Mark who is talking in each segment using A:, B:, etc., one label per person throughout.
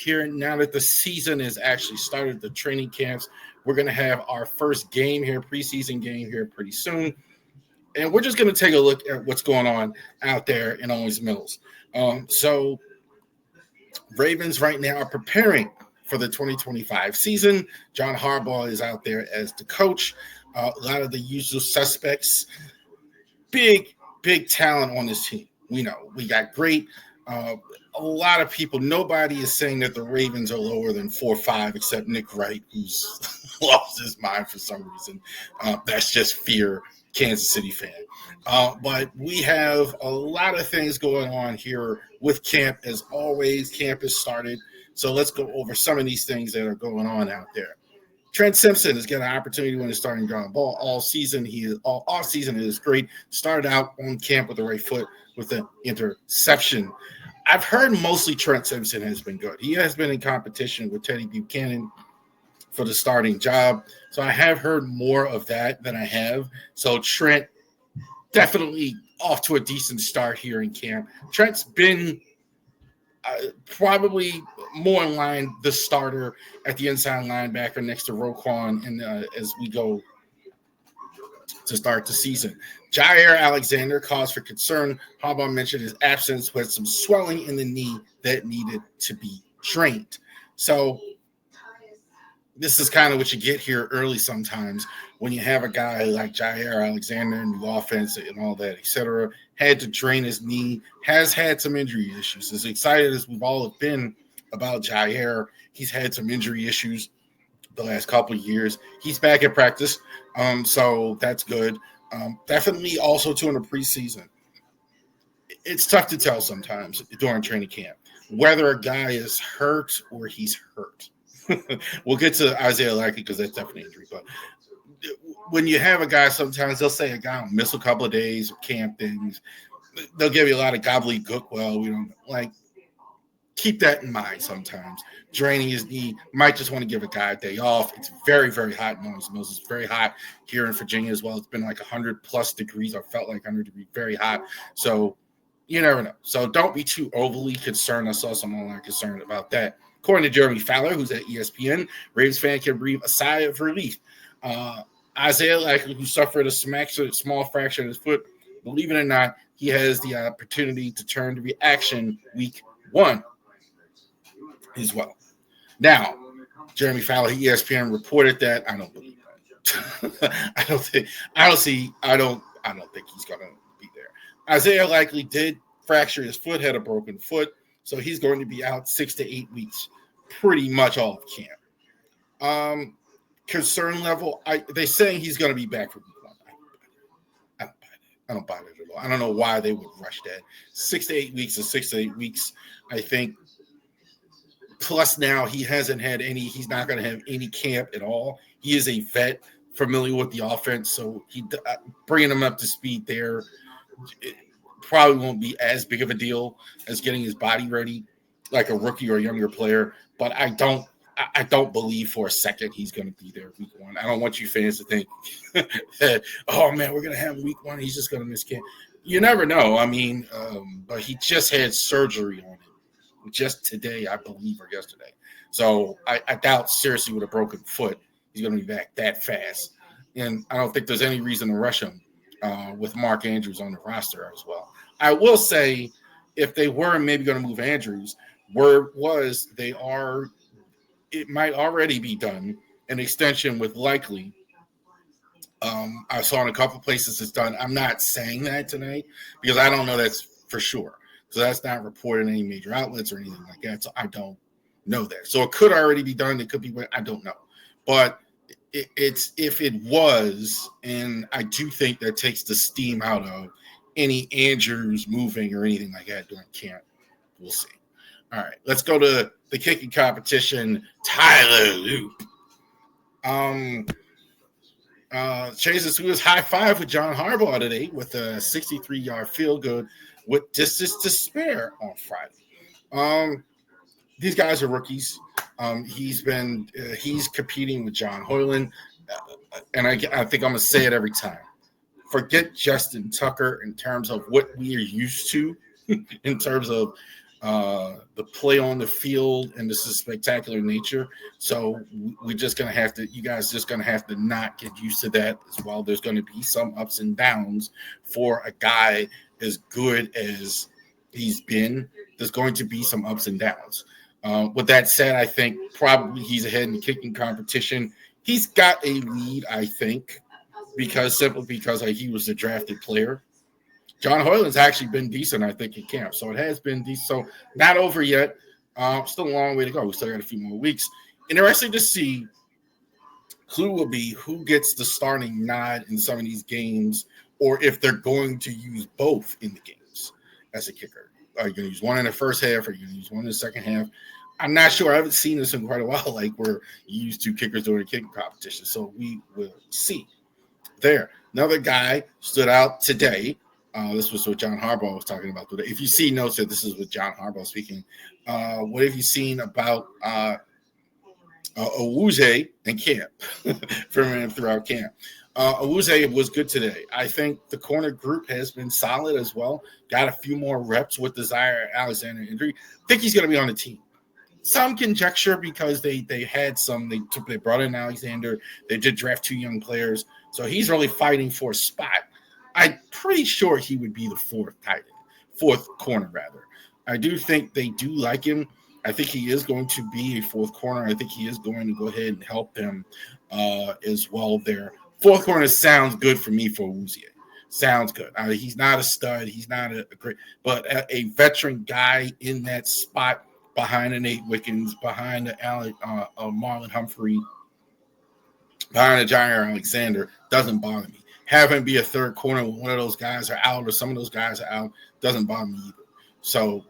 A: here now that the season has actually started, the training camps. We're going to have our first game here, preseason game here pretty soon. And we're just going to take a look at what's going on out there in Owings Mills. So Ravens right now are preparing for the 2025 season. John Harbaugh is out there as the coach. A lot of the usual suspects. Big talent on this team. We know we got great. A lot of people, nobody is saying that the Ravens are lower than 4-5 except Nick Wright, who's lost his mind for some reason. That's just fear, Kansas City fan. But we have a lot of things going on here with camp. As always, camp has started. So let's go over some of these things that are going on out there. Trent Simpson has got an opportunity to win the starting ground ball all season. He is all off season. It is great. Started out on camp with the right foot with an interception. I've heard mostly Trent Simpson has been good. He has been in competition with Teddy Buchanan for the starting job. So I have heard more of that than I have. So Trent definitely off to a decent start here in camp. Trent's been probably more in line the starter at the inside linebacker next to Roquan and as we go to start the season. Jair Alexander cause for concern. Harbaugh mentioned his absence with some swelling in the knee that needed to be drained. So this is kind of what you get here early sometimes when you have a guy like Jair Alexander in the offense and all that, etc. Had to drain his knee, has had some injury issues. As excited as we've all been about Jair, he's had some injury issues the last couple of years. He's back at practice, so that's good. Definitely also too in the preseason. It's tough to tell sometimes during training camp whether a guy is hurt or he's hurt. We'll get to Isaiah Likely because that's definitely injury. But when you have a guy, sometimes they'll say a guy will miss a couple of days of camp things. They'll give you a lot of gobbledygook. Well, keep that in mind sometimes. Draining his knee, might just want to give a guy a day off. It's very, very hot in Owings Mills. It's very hot here in Virginia as well. It's been like 100+ degrees. I felt like 100 degrees, very hot. So you never know. So don't be too overly concerned. I saw some online concern about that. According to Jeremy Fowler, who's at ESPN, Ravens fan can breathe a sigh of relief. Isaiah Likely, who suffered a small fracture in his foot, believe it or not, he has the opportunity to turn to reaction week 1 as well. Now, Jeremy Fowler, ESPN reported that. I don't believe that. I don't think he's gonna be there. Isaiah Likely did fracture his foot, had a broken foot, so he's going to be out 6 to 8 weeks, pretty much all of camp. Concern level, they're saying he's going to be back for week 1. I don't buy that at all. I don't know why they would rush that. 6 to 8 weeks is 6 to 8 weeks, I think. Plus now he's not going to have any camp at all. He is a vet, familiar with the offense, so bringing him up to speed there probably won't be as big of a deal as getting his body ready like a rookie or a younger player. But I don't believe for a second he's going to be there week 1. I don't want you fans to think that, oh, man, we're going to have week 1. He's just going to miss camp. You never know. I mean, but he just had surgery on it just today, I believe, or yesterday. So I doubt seriously with a broken foot he's going to be back that fast. And I don't think there's any reason to rush him with Mark Andrews on the roster as well. I will say if they were maybe going to move Andrews, it might already be done, an extension with Likely. I saw in a couple places it's done. I'm not saying that tonight because I don't know that's for sure. So that's not reported in any major outlets or anything like that. So I don't know that. So it could already be done. It could be, I don't know. But it's if it was, and I do think that takes the steam out of any Andrews moving or anything like that during camp. We'll see. All right, let's go to the kicking competition. Tyler Loop. Chases who was high five with John Harbaugh today with a 63-yard field goal with distance to spare on Friday. These guys are rookies. He's competing with John Hoyland, and I think I'm gonna say it every time. Forget Justin Tucker in terms of what we are used to, in terms of the play on the field, and this is spectacular nature. So we're just gonna have to, you guys just gonna have to not get used to that as well. There's gonna be some ups and downs for a guy as good as he's been. There's going to be some ups and downs. With that said, I think probably he's ahead in the kicking competition. He's got a lead, I think, simply because he was a drafted player. John Hoyland's actually been decent, I think, in camp. So it has been decent. So not over yet. Still a long way to go. We still got a few more weeks. Interesting to see who gets the starting nod in some of these games, or if they're going to use both in the games as a kicker. Are you going to use one in the first half, or are you going to use one in the second half? I'm not sure. I haven't seen this in quite a while, like where you use two kickers during a kicking competition. So we will see. There. Another guy stood out today. This was what John Harbaugh was talking about today. If you see notes here, this is with John Harbaugh speaking. What have you seen about Owuzie in camp from him throughout camp? Owuzie was good today. I think the corner group has been solid as well. Got a few more reps with the Jaire Alexander injury. I think he's going to be on the team. Some conjecture because they had some. They brought in Alexander. They did draft two young players, so he's really fighting for a spot. I'm pretty sure he would be the fourth corner rather. I do think they do like him. I think he is going to be a fourth corner. I think he is going to go ahead and help them as well there. Fourth corner sounds good for me for Owuzie. Sounds good. He's not a stud. He's not a great, but a veteran guy in that spot behind the Nate Wickens, behind the Marlon Humphrey, behind the Jaire Alexander doesn't bother me. Have him be a third corner when one of those guys are out or some of those guys are out doesn't bother me either. So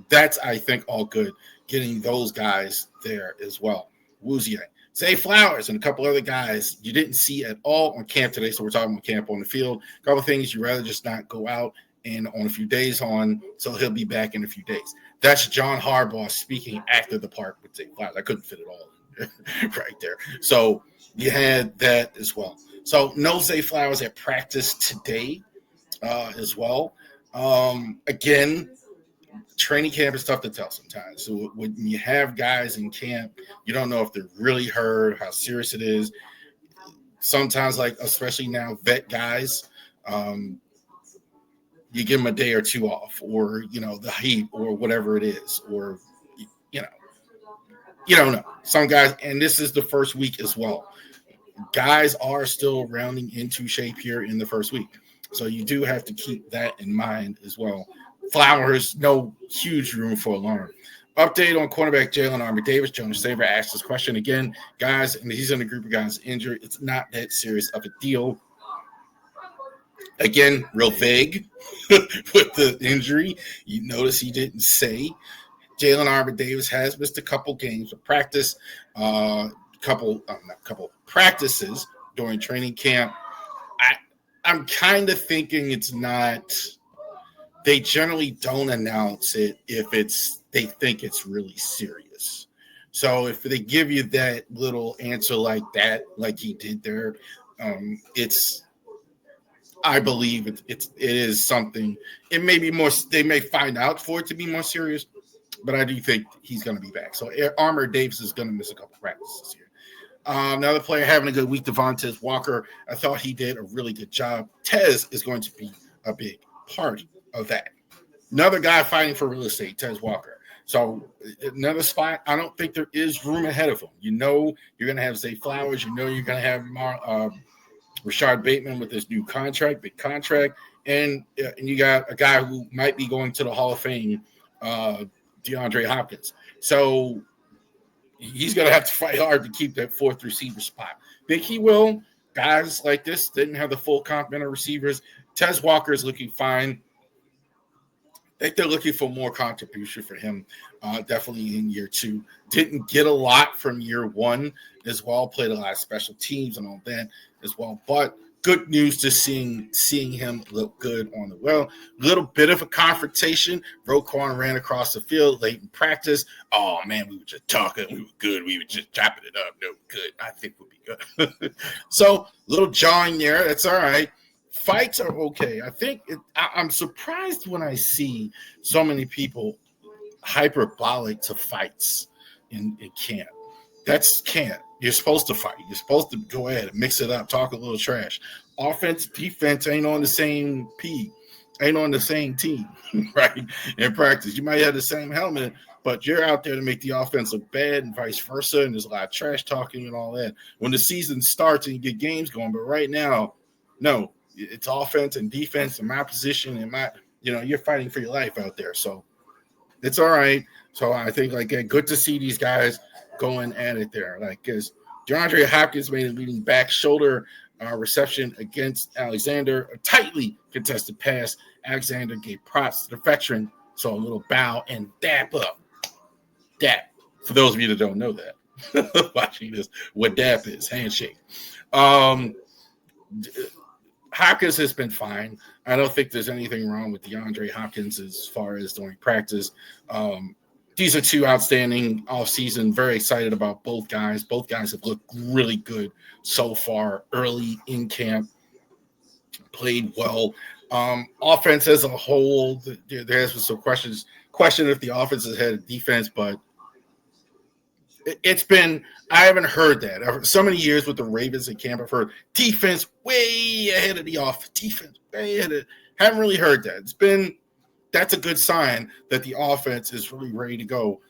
A: that's, I think, all good. Getting those guys there as well. Owuzie, Zay Flowers, and a couple other guys you didn't see at all on camp today. So we're talking about camp on the field. A couple of things you'd rather just not go out and on a few days so he'll be back in a few days. That's John Harbaugh speaking after the part with Zay Flowers. I couldn't fit it all in right there. So you had that as well. So no Zay Flowers at practice today as well. Again, training camp is tough to tell sometimes. So when you have guys in camp, you don't know if they're really hurt, how serious it is. Sometimes, like especially now, vet guys, you give them a day or two off, or the heat, or whatever it is, or you don't know. Some guys, and this is the first week as well. Guys are still rounding into shape here in the first week, so you do have to keep that in mind as well. Flowers, no huge room for alarm. Update on cornerback Jalen Armour Davis. Jonas Saver asked this question again. Guys, and he's in a group of guys injured. It's not that serious of a deal. Again, real vague with the injury. You notice he didn't say. Jalen Armour Davis has missed a couple games of practice, couple practices during training camp. I'm kind of thinking it's not. They generally don't announce it if they think it's really serious. So if they give you that little answer like that, like he did there, I believe it is something. It may be more. They may find out for it to be more serious, but I do think he's going to be back. So Armour Davis is going to miss a couple practices here. Another player having a good week, Devontez Walker. I thought he did a really good job. Tez is going to be a big part of that. Another guy fighting for real estate, Tez Walker. So another spot, I don't think there is room ahead of him. You're going to have Zay Flowers. You're going to have Rashard Bateman with his new contract, big contract. And you got a guy who might be going to the Hall of Fame, DeAndre Hopkins. So he's going to have to fight hard to keep that fourth receiver spot. Think he will. Guys like this didn't have the full complement of receivers. Tez Walker is looking fine. I think they're looking for more contribution for him, definitely in year two. Didn't get a lot from year one as well. Played a lot of special teams and all that as well. But good news to seeing him look good on the well. Little bit of a confrontation. Roquan ran across the field late in practice. Oh, man, we were just talking. We were good. We were just chopping it up. No, good. I think we'll be good. So, little jawing there. That's all right. Fights are okay. I think I'm surprised when I see so many people hyperbolic to fights in camp. That's camp. You're supposed to fight. You're supposed to go ahead and mix it up, talk a little trash. Offense, defense ain't on the same ain't on the same team, right? In practice, you might have the same helmet, but you're out there to make the offense look bad and vice versa. And there's a lot of trash talking and all that when the season starts and you get games going. But right now, no, it's offense and defense and my position and you're fighting for your life out there. So it's all right. So I think good to see these guys going at it there. Because DeAndre Hopkins made a leading back shoulder reception against Alexander, a tightly contested pass. Alexander gave props to the veteran, so a little bow and dap up. Dap. For those of you that don't know that, watching this, what dap is, handshake. Hopkins has been fine. I don't think there's anything wrong with DeAndre Hopkins as far as during practice. These are two outstanding offseason. Very excited about both guys. Both guys have looked really good so far early in camp. Played well. Offense as a whole, there has been some questions. Question if the offense has had a defense, but I haven't heard that. So many years with the Ravens in camp, I've heard defense way ahead of the offense. Defense way ahead of. Haven't really heard that. That's a good sign that the offense is really ready to go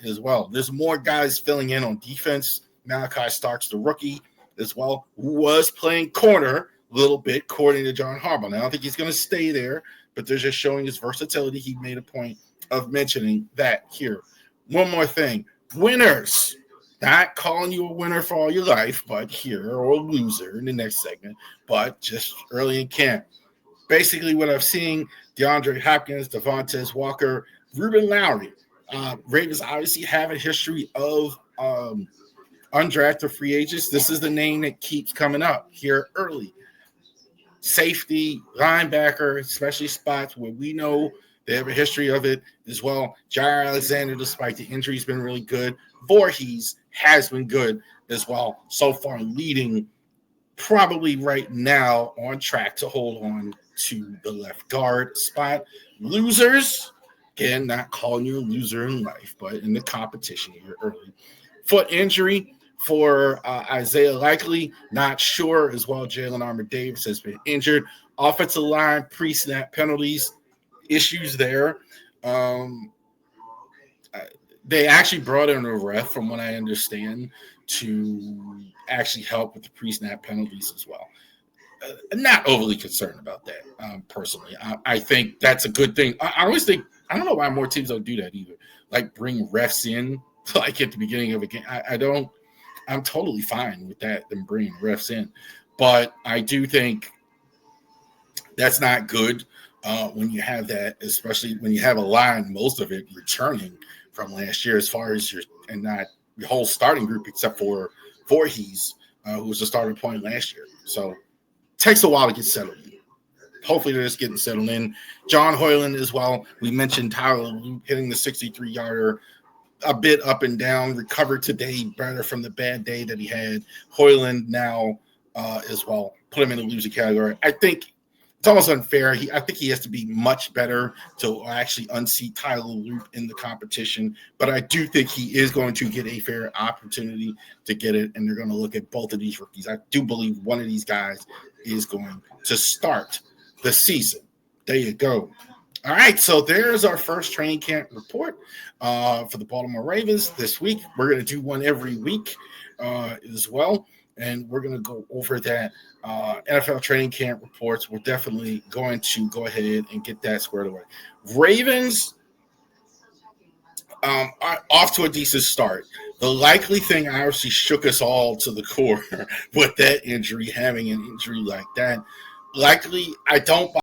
A: as well. There's more guys filling in on defense. Malachi Starks, the rookie, as well, who was playing corner a little bit, according to John Harbaugh. Now, I don't think he's going to stay there, but they're just showing his versatility. He made a point of mentioning that here. One more thing. Winners. Not calling you a winner for all your life, but here, or a loser in the next segment, but just early in camp. Basically, what I've seen, DeAndre Hopkins, Devontez Walker, Ruben Lowry. Ravens obviously have a history of undrafted free agents. This is the name that keeps coming up here early. Safety, linebacker, especially spots where we know they have a history of it as well. Jair Alexander, despite the injury, has been really good. Voorhees has been good as well. So far, leading probably right now on track to hold on to the left guard spot. Losers, again, not calling you a loser in life, but in the competition here early. Foot injury for Isaiah Likely, not sure as well. Jalen Armour-Davis has been injured. Offensive line, pre-snap penalties, issues there. They actually brought in a ref, from what I understand, to actually help with the pre-snap penalties as well. Not overly concerned about that, personally. I think that's a good thing. I always think, I don't know why more teams don't do that either. Like bring refs in, like at the beginning of a game. I'm totally fine with that, them bringing refs in. But I do think that's not good when you have that, especially when you have a line, most of it returning from last year, as far as your whole starting group, except for Voorhees, who was the starting point last year. So it takes a while to get settled in. Hopefully they're just getting settled in. John Hoyland as well. We mentioned Tyler Loop hitting the 63-yarder, a bit up and down, recovered today better from the bad day that he had. Hoyland now as well, put him in the loser category. I think it's almost unfair. I think he has to be much better to actually unseat Tyler Loop in the competition. But I do think he is going to get a fair opportunity to get it, and they're going to look at both of these rookies. I do believe one of these guys is going to start the season. There you go. All right, so there's our first training camp report for the Baltimore Ravens this week. We're going to do one every week as well, and we're going to go over that NFL training camp reports. We're definitely going to go ahead and get that squared away. Ravens are off to a decent start. The likely thing obviously shook us all to the core with that injury, having an injury like that. Likely, I don't